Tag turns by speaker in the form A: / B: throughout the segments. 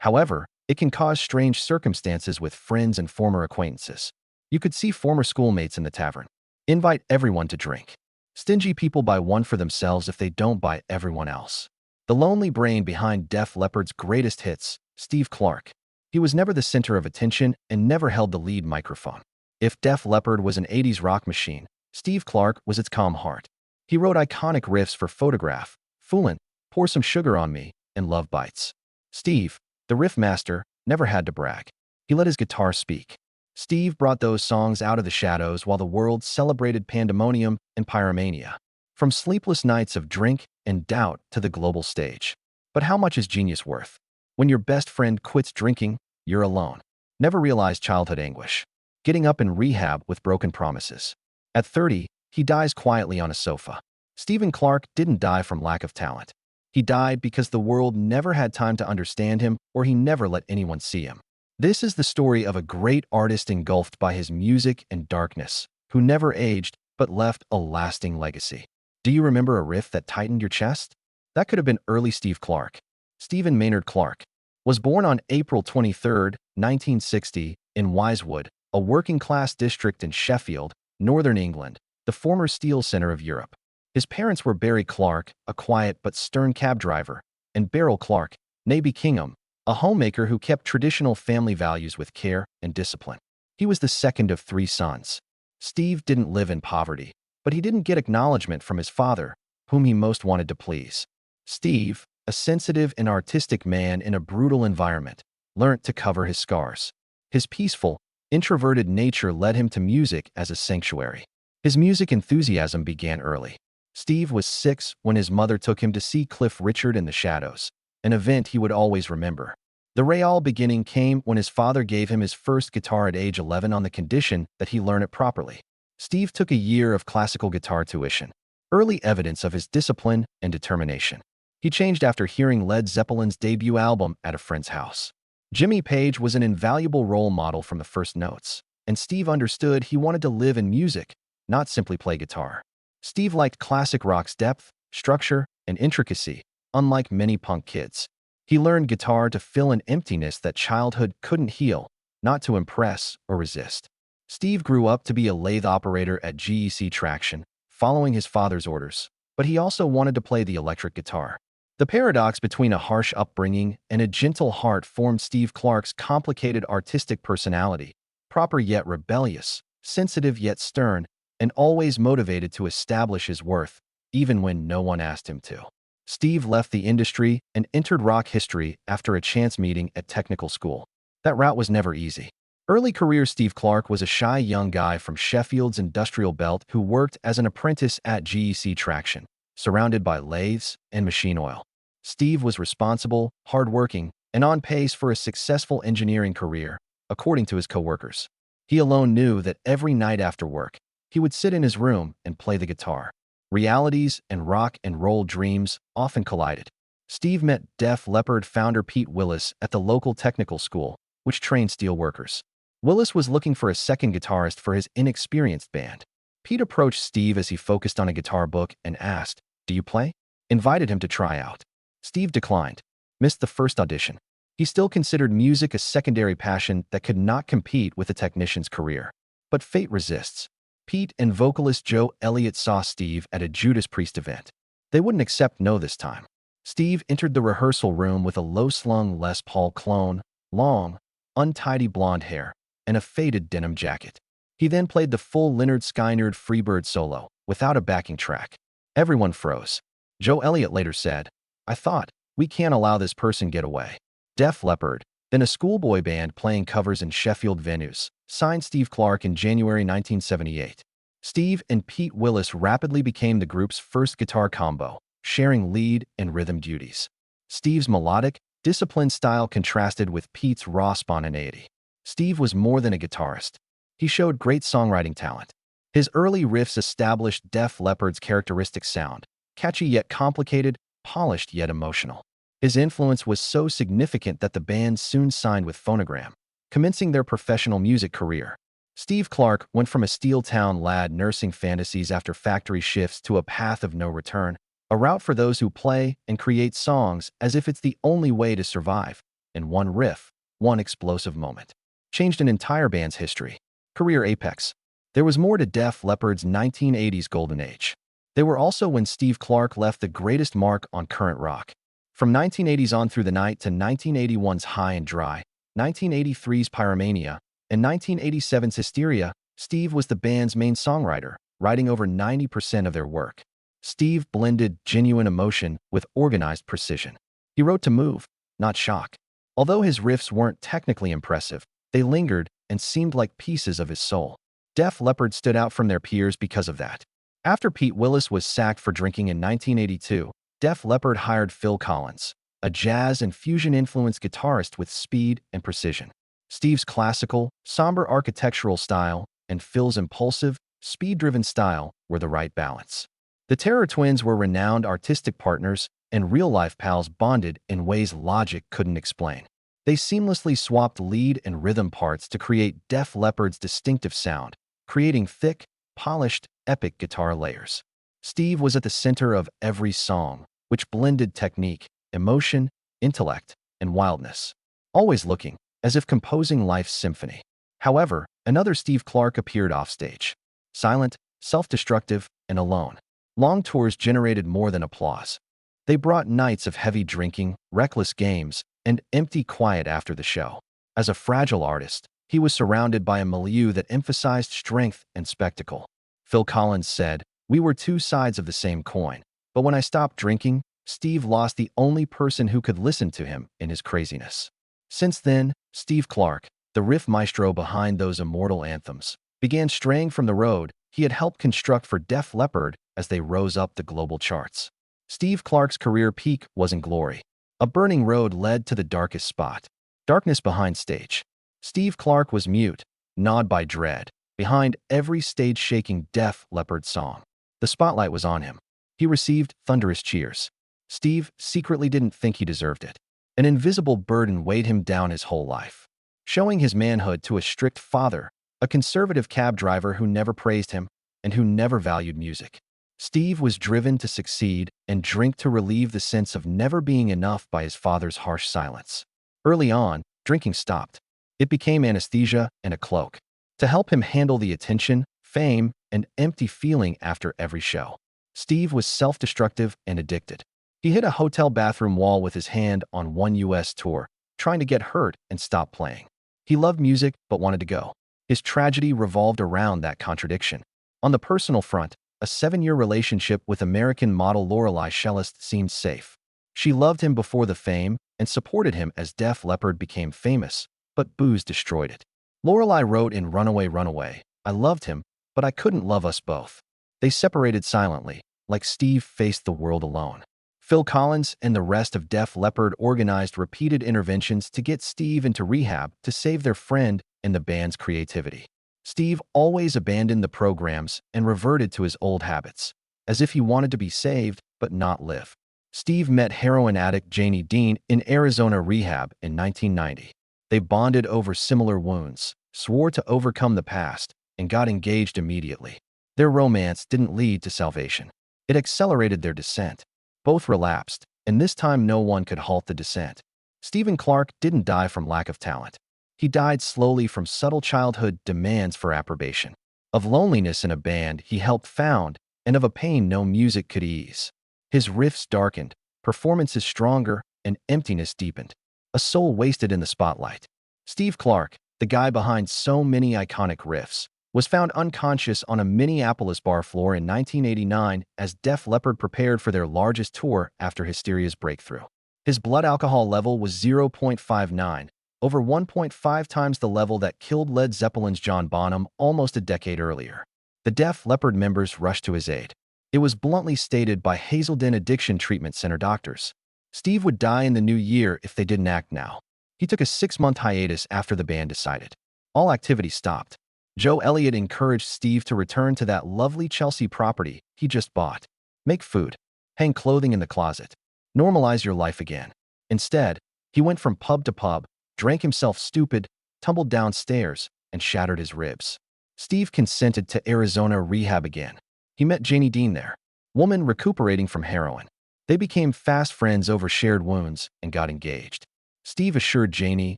A: However, it can cause strange circumstances with friends and former acquaintances. You could see former schoolmates in the tavern. Invite everyone to drink. Stingy people buy one for themselves if they don't buy everyone else. The lonely brain behind Def Leppard's greatest hits, Steve Clark. He was never the center of attention and never held the lead microphone. If Def Leppard was an 80s rock machine, Steve Clark was its calm heart. He wrote iconic riffs for Photograph, Foolin', Pour Some Sugar on Me, and Love Bites. Steve, the riff master, never had to brag. He let his guitar speak. Steve brought those songs out of the shadows while the world celebrated pandemonium and pyromania. From sleepless nights of drink and doubt to the global stage. But how much is genius worth? When your best friend quits drinking, you're alone. Never realized childhood anguish. Getting up in rehab with broken promises. At 30, he dies quietly on a sofa. Stephen Clark didn't die from lack of talent. He died because the world never had time to understand him or he never let anyone see him. This is the story of a great artist engulfed by his music and darkness, who never aged but left a lasting legacy. Do you remember a riff that tightened your chest? That could have been early Steve Clark. Stephen Maynard Clark was born on April 23, 1960, in Wisewood, a working-class district in Sheffield, northern England, the former steel center of Europe. His parents were Barry Clark, a quiet but stern cab driver, and Beryl Clark, née Kingham, a homemaker who kept traditional family values with care and discipline. He was the second of 3 sons. Steve didn't live in poverty, but he didn't get acknowledgement from his father, whom he most wanted to please. Steve, a sensitive and artistic man in a brutal environment, learnt to cover his scars. His peaceful, introverted nature led him to music as a sanctuary. His music enthusiasm began early. Steve was 6 when his mother took him to see Cliff Richard in the Shadows, an event he would always remember. The real beginning came when his father gave him his first guitar at age 11 on the condition that he learn it properly. Steve took a year of classical guitar tuition, early evidence of his discipline and determination. He changed after hearing Led Zeppelin's debut album at a friend's house. Jimmy Page was an invaluable role model from the first notes, and Steve understood he wanted to live in music, not simply play guitar. Steve liked classic rock's depth, structure, and intricacy, unlike many punk kids. He learned guitar to fill an emptiness that childhood couldn't heal, not to impress or resist. Steve grew up to be a lathe operator at GEC Traction, following his father's orders, but he also wanted to play the electric guitar. The paradox between a harsh upbringing and a gentle heart formed Steve Clark's complicated artistic personality, proper yet rebellious, sensitive yet stern, and always motivated to establish his worth, even when no one asked him to. Steve left the industry and entered rock history after a chance meeting at technical school. That route was never easy. Early career Steve Clark was a shy young guy from Sheffield's industrial belt who worked as an apprentice at GEC Traction, surrounded by lathes and machine oil. Steve was responsible, hardworking, and on pace for a successful engineering career, according to his coworkers. He alone knew that every night after work, he would sit in his room and play the guitar. Realities and rock and roll dreams often collided. Steve met Def Leppard founder Pete Willis at the local technical school, which trained steel workers. Willis was looking for a second guitarist for his inexperienced band. Pete approached Steve as he focused on a guitar book and asked, "Do you play?" Invited him to try out. Steve declined, missed the first audition. He still considered music a secondary passion that could not compete with a technician's career. But fate resists. Pete and vocalist Joe Elliott saw Steve at a Judas Priest event. They wouldn't accept no this time. Steve entered the rehearsal room with a low-slung Les Paul clone, long, untidy blonde hair, and a faded denim jacket. He then played the full Lynyrd Skynyrd Freebird solo, without a backing track. Everyone froze. Joe Elliott later said, "I thought, we can't allow this person get away." Def Leppard, then a schoolboy band playing covers in Sheffield venues, signed Steve Clark in January 1978. Steve and Pete Willis rapidly became the group's first guitar combo, sharing lead and rhythm duties. Steve's melodic, disciplined style contrasted with Pete's raw spontaneity. Steve was more than a guitarist. He showed great songwriting talent. His early riffs established Def Leppard's characteristic sound, catchy yet complicated, polished yet emotional. His influence was so significant that the band soon signed with Phonogram, commencing their professional music career. Steve Clark went from a steel town lad nursing fantasies after factory shifts to a path of no return, a route for those who play and create songs as if it's the only way to survive. and one riff, one explosive moment, changed an entire band's history. Career apex. There was more to Def Leppard's 1980s golden age. They were also when Steve Clark left the greatest mark on current rock. From 1980's On Through the Night to 1981's High and Dry, 1983's Pyromania, and 1987's Hysteria, Steve was the band's main songwriter, writing over 90% of their work. Steve blended genuine emotion with organized precision. He wrote to move, not shock. Although his riffs weren't technically impressive, they lingered and seemed like pieces of his soul. Def Leppard stood out from their peers because of that. After Pete Willis was sacked for drinking in 1982, Def Leppard hired Phil Collen, a jazz and fusion-influenced guitarist with speed and precision. Steve's classical, somber architectural style and Phil's impulsive, speed-driven style were the right balance. The Terror Twins were renowned artistic partners, and real-life pals bonded in ways logic couldn't explain. They seamlessly swapped lead and rhythm parts to create Def Leppard's distinctive sound, creating thick, polished, epic guitar layers. Steve was at the center of every song, which blended technique, emotion, intellect, and wildness, always looking as if composing life's symphony. However, another Steve Clark appeared offstage, silent, self-destructive, and alone. Long tours generated more than applause. They brought nights of heavy drinking, reckless games, and empty quiet after the show. As a fragile artist, he was surrounded by a milieu that emphasized strength and spectacle. Phil Collen said, "We were two sides of the same coin, but when I stopped drinking, Steve lost the only person who could listen to him in his craziness." Since then, Steve Clark, the riff maestro behind those immortal anthems, began straying from the road he had helped construct for Def Leppard as they rose up the global charts. Steve Clark's career peak wasn't glory. A burning road led to the darkest spot. Darkness behind stage. Steve Clark was mute, gnawed by dread, behind every stage-shaking Def Leppard song. The spotlight was on him. He received thunderous cheers. Steve secretly didn't think he deserved it. An invisible burden weighed him down his whole life, showing his manhood to a strict father, a conservative cab driver who never praised him and who never valued music. Steve was driven to succeed and drink to relieve the sense of never being enough by his father's harsh silence. Early on, drinking stopped. It became anesthesia and a cloak to help him handle the attention, fame, and empty feeling after every show. Steve was self-destructive and addicted. He hit a hotel bathroom wall with his hand on one U.S. tour, trying to get hurt and stop playing. He loved music but wanted to go. His tragedy revolved around that contradiction. On the personal front, a 7-year relationship with American model Lorelei Shellist seemed safe. She loved him before the fame and supported him as Def Leppard became famous, but booze destroyed it. Lorelei wrote in Runaway, Runaway, "I loved him, but I couldn't love us both." They separated silently, like Steve faced the world alone. Phil Collen and the rest of Def Leppard organized repeated interventions to get Steve into rehab to save their friend and the band's creativity. Steve always abandoned the programs and reverted to his old habits, as if he wanted to be saved but not live. Steve met heroin addict Janie Dean in Arizona rehab in 1990. They bonded over similar wounds, swore to overcome the past, and got engaged immediately. Their romance didn't lead to salvation. It accelerated their descent. Both relapsed, and this time no one could halt the descent. Stephen Clark didn't die from lack of talent. He died slowly from subtle childhood demands for approbation, of loneliness in a band he helped found, and of a pain no music could ease. His riffs darkened, performances stronger, and emptiness deepened. A soul wasted in the spotlight. Steve Clark, the guy behind so many iconic riffs, was found unconscious on a Minneapolis bar floor in 1989 as Def Leppard prepared for their largest tour after Hysteria's breakthrough. His blood alcohol level was 0.59, over 1.5 times the level that killed Led Zeppelin's John Bonham almost a decade earlier. The Def Leppard members rushed to his aid. It was bluntly stated by Hazelden Addiction Treatment Center doctors. Steve would die in the new year if they didn't act now. He took a 6-month hiatus after the band decided. All activity stopped. Joe Elliott encouraged Steve to return to that lovely Chelsea property he just bought. Make food. Hang clothing in the closet. Normalize your life again. Instead, he went from pub to pub, drank himself stupid, tumbled downstairs, and shattered his ribs. Steve consented to Arizona rehab again. He met Janie Dean there, woman recuperating from heroin. They became fast friends over shared wounds and got engaged. Steve assured Janie,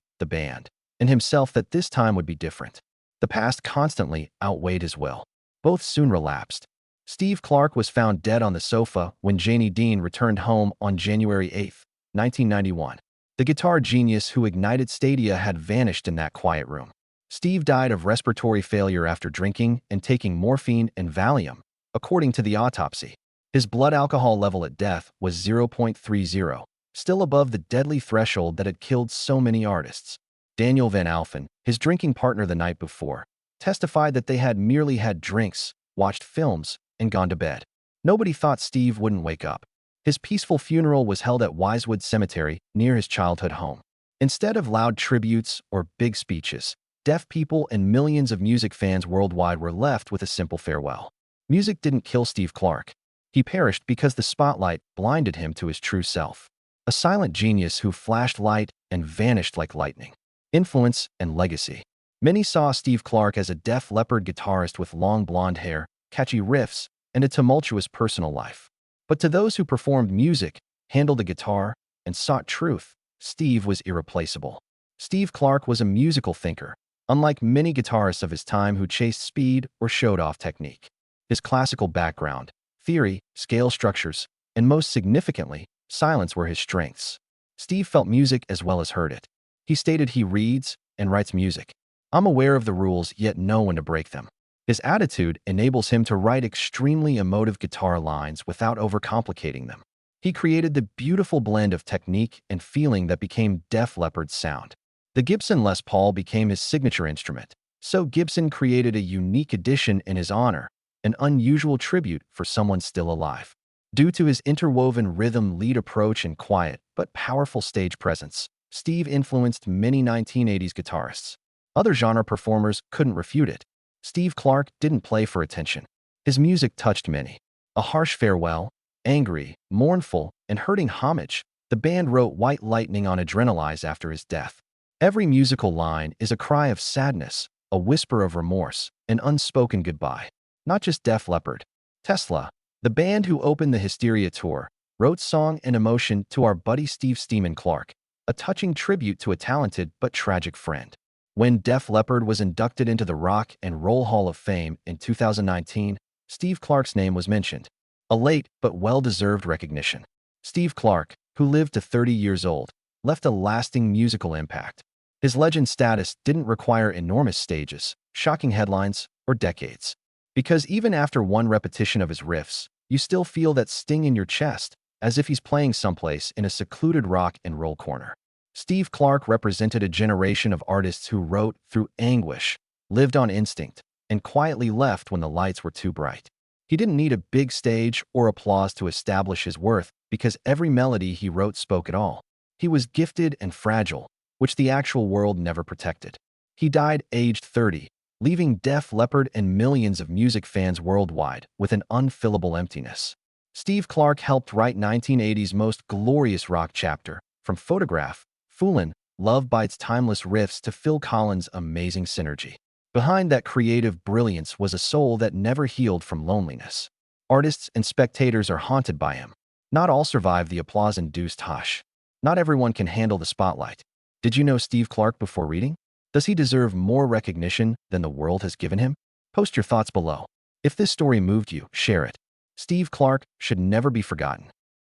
A: the band, and himself that this time would be different. The past constantly outweighed his will. Both soon relapsed. Steve Clark was found dead on the sofa when Janie Dean returned home on January 8, 1991. The guitar genius who ignited Stadia had vanished in that quiet room. Steve died of respiratory failure after drinking and taking morphine and Valium, according to the autopsy. His blood alcohol level at death was 0.30, still above the deadly threshold that had killed so many artists. Daniel Van Alphen, his drinking partner the night before, testified that they had merely had drinks, watched films, and gone to bed. Nobody thought Steve wouldn't wake up. His peaceful funeral was held at Wisewood Cemetery near his childhood home. Instead of loud tributes or big speeches, deaf people and millions of music fans worldwide were left with a simple farewell. Music didn't kill Steve Clark. He perished because the spotlight blinded him to his true self. A silent genius who flashed light and vanished like lightning. Influence and legacy. Many saw Steve Clark as a Def Leppard guitarist with long blonde hair, catchy riffs, and a tumultuous personal life. But to those who performed music, handled a guitar, and sought truth, Steve was irreplaceable. Steve Clark was a musical thinker, unlike many guitarists of his time who chased speed or showed off technique. His classical background, theory, scale structures, and most significantly, silence were his strengths. Steve felt music as well as heard it. He stated he reads and writes music. I'm aware of the rules, yet know when to break them. His attitude enables him to write extremely emotive guitar lines without overcomplicating them. He created the beautiful blend of technique and feeling that became Def Leppard's sound. The Gibson Les Paul became his signature instrument, so Gibson created a unique edition in his honor, an unusual tribute for someone still alive. Due to his interwoven rhythm lead approach and quiet but powerful stage presence, Steve influenced many 1980s guitarists. Other genre performers couldn't refute it. Steve Clark didn't play for attention. His music touched many. A harsh farewell, angry, mournful, and hurting homage, the band wrote White Lightning on Adrenalize after his death. Every musical line is a cry of sadness, a whisper of remorse, an unspoken goodbye. Not just Def Leppard. Tesla, the band who opened the Hysteria tour, wrote song and emotion to our buddy Steve Steeman Clark, a touching tribute to a talented but tragic friend. When Def Leppard was inducted into the Rock and Roll Hall of Fame in 2019, Steve Clark's name was mentioned. A late but well-deserved recognition. Steve Clark, who lived to 30 years old, left a lasting musical impact. His legend status didn't require enormous stages, shocking headlines, or decades. Because even after one repetition of his riffs, you still feel that sting in your chest, as if he's playing someplace in a secluded rock and roll corner. Steve Clark represented a generation of artists who wrote through anguish, lived on instinct, and quietly left when the lights were too bright. He didn't need a big stage or applause to establish his worth because every melody he wrote spoke it all. He was gifted and fragile, which the actual world never protected. He died aged 30, leaving Def Leppard and millions of music fans worldwide with an unfillable emptiness. Steve Clark helped write 1980's most glorious rock chapter, from Photograph, Foolin', loved by its timeless riffs to Phil Collen's amazing synergy. Behind that creative brilliance was a soul that never healed from loneliness. Artists and spectators are haunted by him. Not all survive the applause-induced hush. Not everyone can handle the spotlight. Did you know Steve Clark before reading? Does he deserve more recognition than the world has given him? Post your thoughts below. If this story moved you, share it. Steve Clark should never be forgotten.